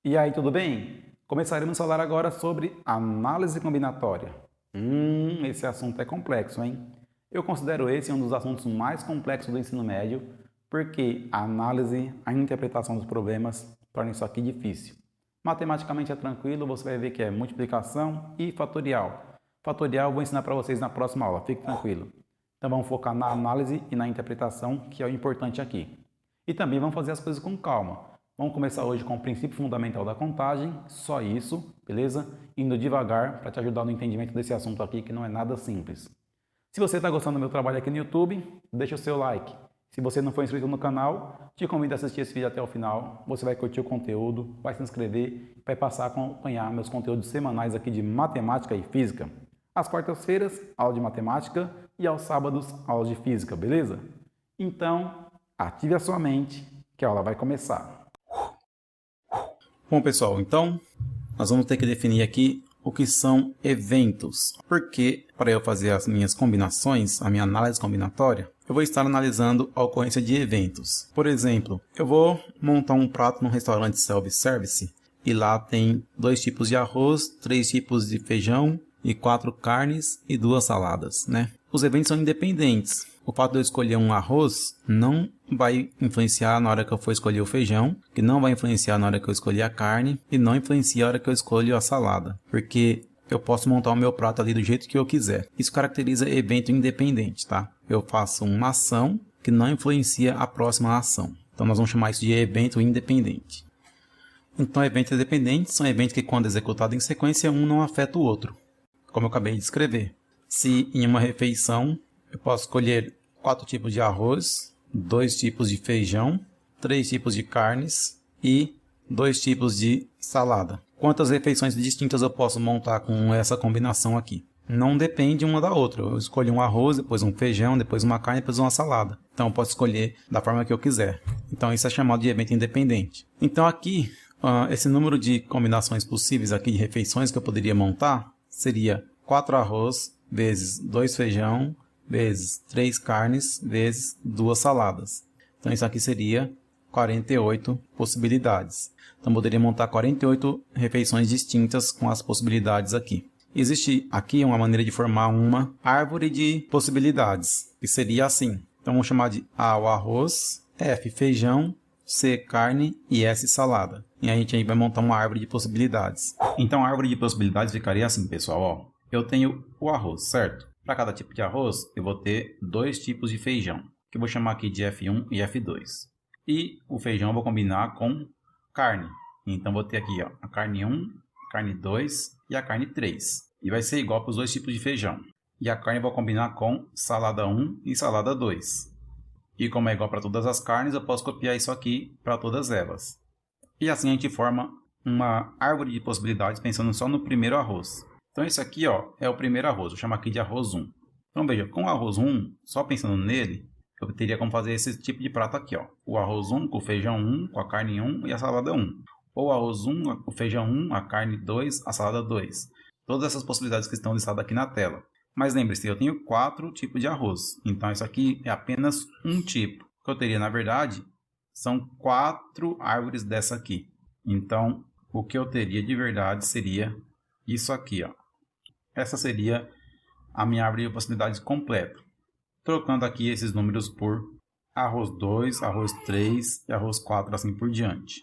E aí, tudo bem? Começaremos a falar agora sobre análise combinatória. Esse assunto é complexo, hein? Eu considero esse um dos assuntos mais complexos do ensino médio, porque a análise, a interpretação dos problemas torna isso aqui difícil. Matematicamente é tranquilo, você vai ver que é multiplicação e fatorial. Fatorial eu vou ensinar para vocês na próxima aula, fique tranquilo. Então vamos focar na análise e na interpretação, que é o importante aqui. E também vamos fazer as coisas com calma. Vamos começar hoje com o princípio fundamental da contagem, só isso, beleza? Indo devagar para te ajudar no entendimento desse assunto aqui que não é nada simples. Se você está gostando do meu trabalho aqui no YouTube, deixa o seu like. Se você não for inscrito no canal, te convido a assistir esse vídeo até o final. Você vai curtir o conteúdo, vai se inscrever, vai passar a acompanhar meus conteúdos semanais aqui de matemática e física. Às quartas-feiras, aula de matemática e aos sábados, aula de física, beleza? Então, ative a sua mente que a aula vai começar. Bom, pessoal, então nós vamos ter que definir aqui o que são eventos, porque para eu fazer as minhas combinações, a minha análise combinatória, eu vou estar analisando a ocorrência de eventos. Por exemplo, eu vou montar um prato num restaurante self-service e lá tem 2 tipos de arroz, 3 tipos de feijão e 4 carnes e 2 saladas, né? Os eventos são independentes. O fato de eu escolher um arroz não vai influenciar na hora que eu for escolher o feijão, que não vai influenciar na hora que eu escolher a carne e não influencia na hora que eu escolho a salada, porque eu posso montar o meu prato ali do jeito que eu quiser. Isso caracteriza evento independente, tá? Eu faço uma ação que não influencia a próxima ação. Então nós vamos chamar isso de evento independente. Então eventos independentes são eventos que quando executados em sequência, um não afeta o outro, como eu acabei de escrever. Se em uma refeição eu posso escolher 4 tipos de arroz, 2 tipos de feijão, 3 tipos de carnes e 2 tipos de salada. Quantas refeições distintas eu posso montar com essa combinação aqui? Não depende uma da outra. Eu escolho um arroz, depois um feijão, depois uma carne, depois uma salada. Então eu posso escolher da forma que eu quiser. Então isso é chamado de evento independente. Então aqui, esse número de combinações possíveis aqui de refeições que eu poderia montar seria 4 arroz vezes 2 feijão vezes 3 carnes, vezes 2 saladas. Então, isso aqui seria 48 possibilidades. Então, poderia montar 48 refeições distintas com as possibilidades aqui. Existe aqui uma maneira de formar uma árvore de possibilidades, que seria assim. Então, vamos chamar de A, o arroz, F, feijão, C, carne e S, salada. E a gente aí vai montar uma árvore de possibilidades. Então, a árvore de possibilidades ficaria assim, pessoal. Ó. Eu tenho o arroz, certo? Para cada tipo de arroz, eu vou ter 2 tipos de feijão, que eu vou chamar aqui de F1 e F2. E o feijão eu vou combinar com carne. Então, vou ter aqui ó, a carne 1, a carne 2 e a carne 3. E vai ser igual para os 2 tipos de feijão. E a carne eu vou combinar com salada 1 e salada 2. E como é igual para todas as carnes, eu posso copiar isso aqui para todas elas. E assim a gente forma uma árvore de possibilidades pensando só no primeiro arroz. Então, esse aqui ó, é o primeiro arroz, vou chamar aqui de arroz 1. Então, veja, com o arroz 1, só pensando nele, eu teria como fazer esse tipo de prato aqui. Ó. O arroz 1 com o feijão 1, com a carne 1 e a salada 1. Ou o arroz 1, o feijão 1, a carne 2, a salada 2. Todas essas possibilidades que estão listadas aqui na tela. Mas lembre-se, eu tenho 4 tipos de arroz. Então, isso aqui é apenas um tipo. O que eu teria, na verdade, são 4 árvores dessa aqui. Então, o que eu teria de verdade seria isso aqui, ó. Essa seria a minha árvore de possibilidades completa. Trocando aqui esses números por arroz 2, arroz 3 e arroz 4, assim por diante.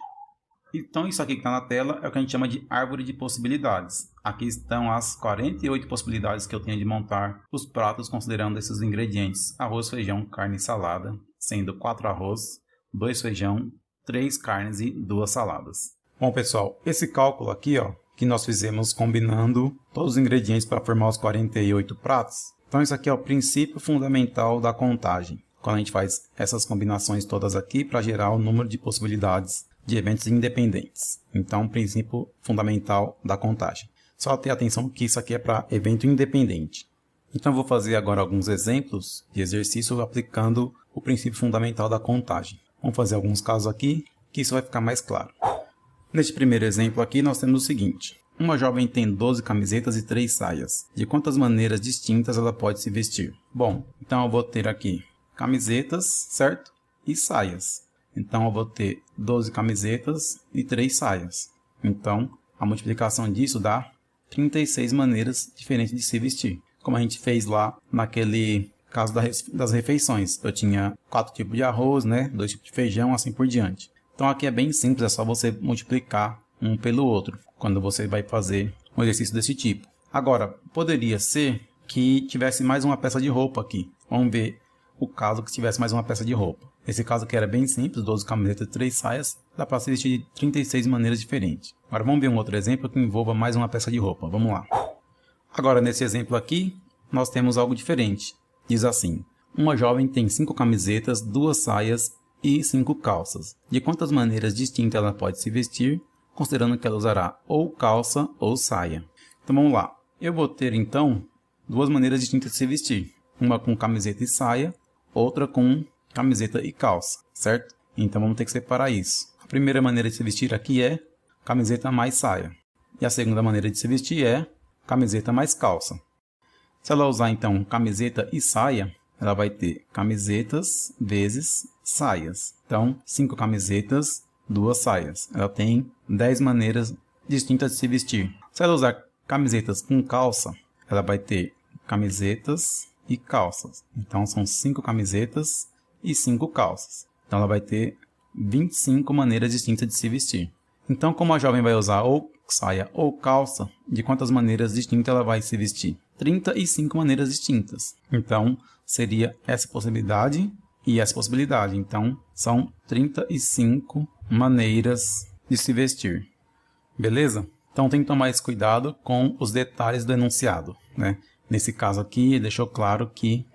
Então, isso aqui que está na tela é o que a gente chama de árvore de possibilidades. Aqui estão as 48 possibilidades que eu tenho de montar os pratos considerando esses ingredientes: arroz, feijão, carne e salada, sendo 4 arroz, 2 feijão, 3 carnes e 2 saladas. Bom, pessoal, esse cálculo aqui, ó, que nós fizemos combinando todos os ingredientes para formar os 48 pratos. Então, isso aqui é o princípio fundamental da contagem, quando a gente faz essas combinações todas aqui para gerar o número de possibilidades de eventos independentes. Então, princípio fundamental da contagem. Só ter atenção que isso aqui é para evento independente. Então, eu vou fazer agora alguns exemplos de exercício aplicando o princípio fundamental da contagem. Vamos fazer alguns casos aqui, que isso vai ficar mais claro. Neste primeiro exemplo aqui, nós temos o seguinte. Uma jovem tem 12 camisetas e 3 saias. De quantas maneiras distintas ela pode se vestir? Bom, então eu vou ter aqui camisetas, certo? E saias. Então eu vou ter 12 camisetas e 3 saias. Então, a multiplicação disso dá 36 maneiras diferentes de se vestir. Como a gente fez lá naquele caso das refeições. Eu tinha 4 tipos de arroz, né? 2 tipos de feijão, assim por diante. Então aqui é bem simples, é só você multiplicar um pelo outro, quando você vai fazer um exercício desse tipo. Agora, poderia ser que tivesse mais uma peça de roupa aqui. Vamos ver o caso que tivesse mais uma peça de roupa. Esse caso aqui era bem simples, 12 camisetas e 3 saias, dá para se vestir de 36 maneiras diferentes. Agora vamos ver um outro exemplo que envolva mais uma peça de roupa. Vamos lá. Agora nesse exemplo aqui, nós temos algo diferente. Diz assim: uma jovem tem 5 camisetas, 2 saias e 5 calças. De quantas maneiras distintas ela pode se vestir, considerando que ela usará ou calça ou saia? Então vamos lá. Eu vou ter então 2 maneiras distintas de se vestir. Uma com camiseta e saia, outra com camiseta e calça, certo? Então vamos ter que separar isso. A primeira maneira de se vestir aqui é camiseta mais saia. E a segunda maneira de se vestir é camiseta mais calça. Se ela usar então camiseta e saia, ela vai ter camisetas vezes saias. Então, 5 camisetas, 2 saias. Ela tem 10 maneiras distintas de se vestir. Se ela usar camisetas com calça, ela vai ter camisetas e calças. Então, são 5 camisetas e 5 calças. Então, ela vai ter 25 maneiras distintas de se vestir. Então, como a jovem vai usar ou saia ou calça, de quantas maneiras distintas ela vai se vestir? 35 maneiras distintas. Então, seria essa possibilidade e essa possibilidade. Então, são 35 maneiras de se vestir. Beleza? Então, tem que tomar esse cuidado com os detalhes do enunciado, né? Nesse caso aqui, ele deixou claro que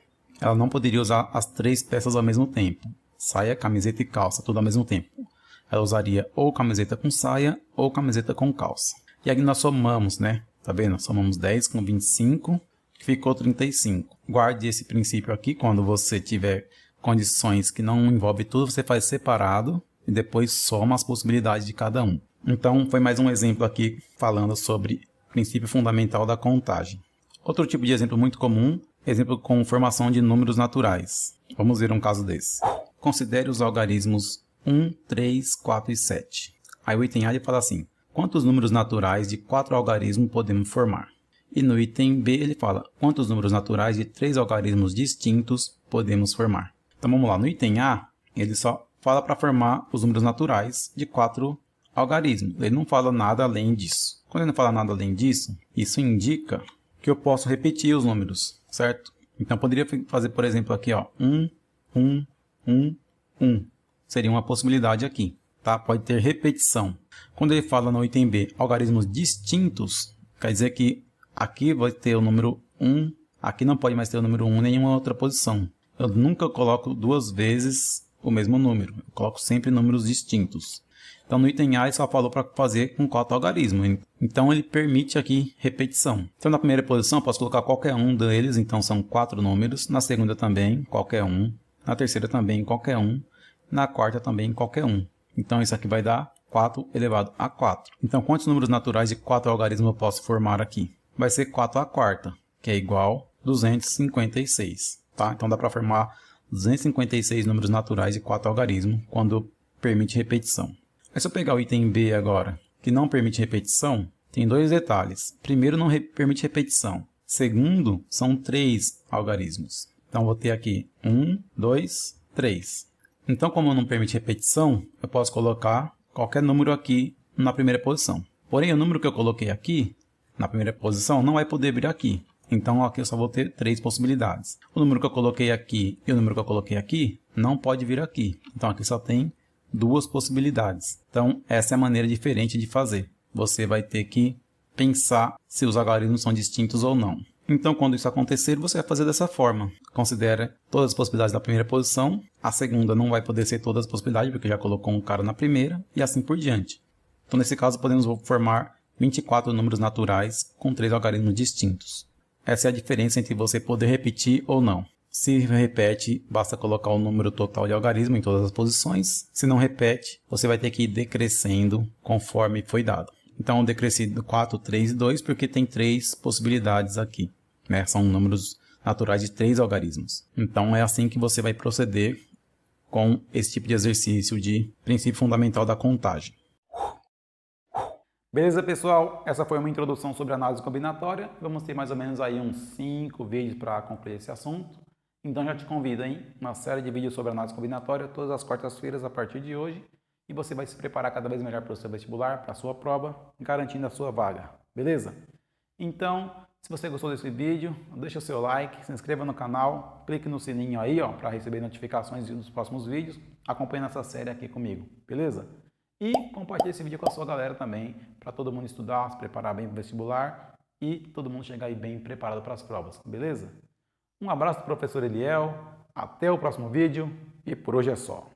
ela não poderia usar as 3 peças ao mesmo tempo. Saia, camiseta e calça, tudo ao mesmo tempo. Ela usaria ou camiseta com saia ou camiseta com calça. E aqui nós somamos, né? Tá vendo? Somamos 10 com 25, que ficou 35. Guarde esse princípio aqui. Quando você tiver condições que não envolvem tudo, você faz separado e depois soma as possibilidades de cada um. Então, foi mais um exemplo aqui falando sobre o princípio fundamental da contagem. Outro tipo de exemplo muito comum, exemplo com formação de números naturais. Vamos ver um caso desse. Considere os algarismos 1, 3, 4 e 7. Aí o item A ele fala assim: quantos números naturais de 4 algarismos podemos formar? E no item B ele fala: quantos números naturais de 3 algarismos distintos podemos formar? Então vamos lá, no item A ele só fala para formar os números naturais de 4 algarismos. Ele não fala nada além disso. Quando ele não fala nada além disso, isso indica que eu posso repetir os números, certo? Então poderia fazer, por exemplo, aqui, ó, 1, 1, 1, 1. Seria uma possibilidade aqui, tá? Pode ter repetição. Quando ele fala no item B, algarismos distintos, quer dizer que aqui vai ter o número 1, aqui não pode mais ter o número 1 em nenhuma outra posição. Eu nunca coloco 2 vezes o mesmo número, eu coloco sempre números distintos. Então no item A ele só falou para fazer com 4 algarismos, então ele permite aqui repetição. Então na primeira posição eu posso colocar qualquer um deles, então são 4 números, na segunda também qualquer um, na terceira também qualquer um, na quarta também qualquer um. Então isso aqui vai dar 4 elevado a 4. Então quantos números naturais de 4 algarismos eu posso formar aqui? Vai ser 4 à quarta, que é igual a 256. Tá? Então dá para formar 256 números naturais de 4 algarismos quando permite repetição. Aí se eu pegar o item B agora, que não permite repetição, tem 2 detalhes. Primeiro, não permite repetição. Segundo, são 3 algarismos. Então vou ter aqui 1, 2, 3. Então, como não permite repetição, eu posso colocar qualquer número aqui na primeira posição. Porém, o número que eu coloquei aqui, na primeira posição, não vai poder vir aqui. Então, aqui eu só vou ter 3 possibilidades. O número que eu coloquei aqui e o número que eu coloquei aqui não pode vir aqui. Então, aqui só tem 2 possibilidades. Então, essa é a maneira diferente de fazer. Você vai ter que pensar se os algarismos são distintos ou não. Então, quando isso acontecer, você vai fazer dessa forma. Considera todas as possibilidades da primeira posição. A segunda não vai poder ser todas as possibilidades, porque já colocou um cara na primeira, e assim por diante. Então, nesse caso, podemos formar 24 números naturais com 3 algarismos distintos. Essa é a diferença entre você poder repetir ou não. Se repete, basta colocar o número total de algarismo em todas as posições. Se não repete, você vai ter que ir decrescendo conforme foi dado. Então, eu decresci do 4, 3 e 2 porque tem 3 possibilidades aqui, né? São números naturais de 3 algarismos. Então, é assim que você vai proceder com esse tipo de exercício de princípio fundamental da contagem. Beleza, pessoal? Essa foi uma introdução sobre análise combinatória. Vamos ter mais ou menos aí uns 5 vídeos para concluir esse assunto. Então já te convido, hein? Uma série de vídeos sobre análise combinatória todas as quartas-feiras a partir de hoje. E você vai se preparar cada vez melhor para o seu vestibular, para a sua prova, garantindo a sua vaga. Beleza? Então, se você gostou desse vídeo, deixa o seu like, se inscreva no canal, clique no sininho aí, ó, para receber notificações dos próximos vídeos. Acompanhe essa série aqui comigo, beleza? E compartilhe esse vídeo com a sua galera também, para todo mundo estudar, se preparar bem para o vestibular e todo mundo chegar aí bem preparado para as provas, beleza? Um abraço do professor Eliel, até o próximo vídeo e por hoje é só.